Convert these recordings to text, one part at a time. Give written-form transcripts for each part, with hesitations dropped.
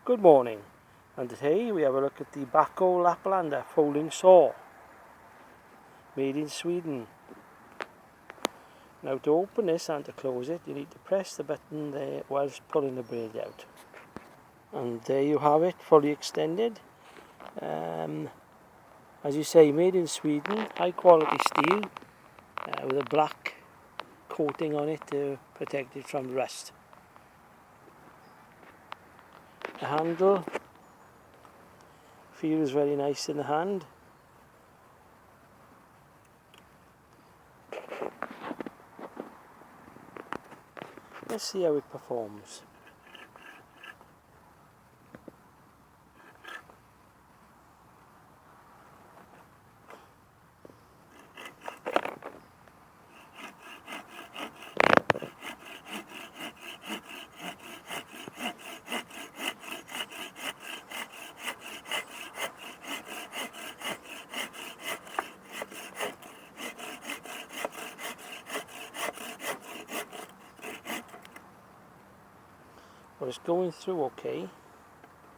Good morning, and today we have a look at the Bahco Laplander folding saw, made in Sweden. Now to open this and to close it, you need to press the button there whilst pulling the blade out. And there you have it, fully extended. As you say, made in Sweden, high quality steel with a black coating on it to protect it from rust. The handle feels very nice in the hand. Let's see how it performs. Well, it's going through okay.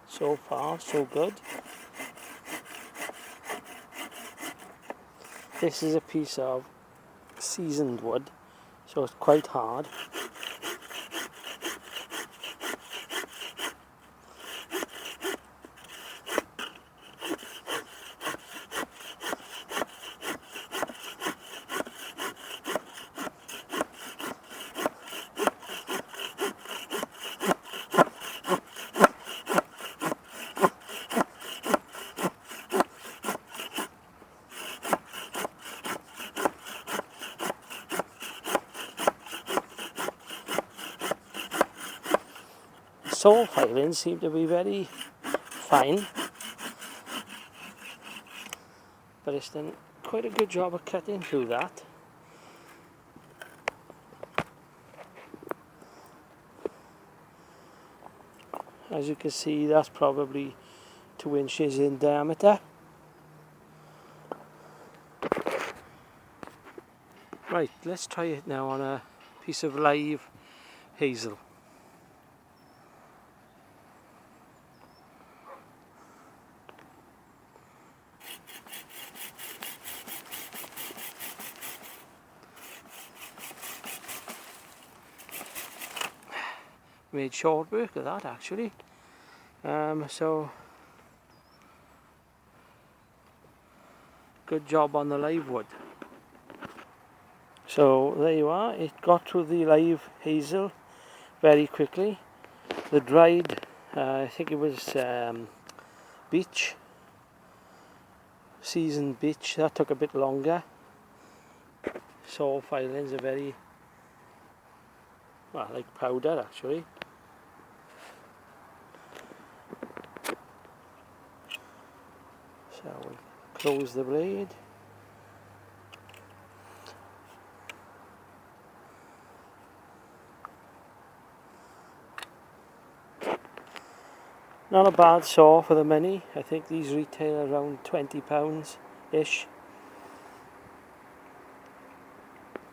So far, so good. This is a piece of seasoned wood, so it's quite hard. Saw filings seem to be very fine, but it's done quite a good job of cutting through that. As you can see, that's probably 2 inches in diameter. Right, let's try it now on a piece of live hazel. Made short work of that actually. So good job on the live wood. So there you are, it got through the live hazel very quickly. The dried, I think it was beech, seasoned beech, that took a bit longer. Saw filings are very, well, like powder actually. So we'll close the blade. Not a bad saw for the money. I think these retail around £20-ish.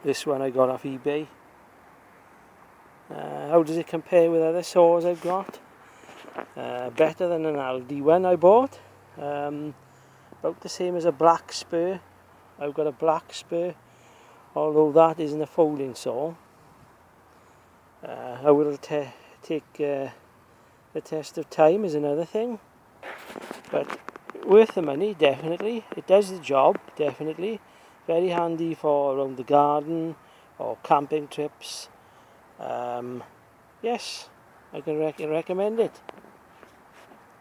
This one I got off eBay. How does it compare with other saws I've got? Better than an Aldi one I bought. About the same as a black spur. I've got a black spur, although that isn't a folding saw. I will take the test of time is another thing, but worth the money, definitely. It does the job, definitely. Very handy for around the garden or camping trips. Yes, I can recommend it.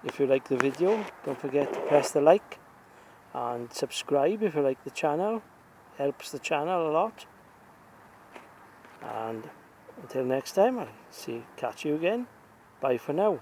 If you like the video, don't forget to press the like and subscribe if you like the channel. Helps the channel a lot. And until next time, I'll catch you again. Bye for now.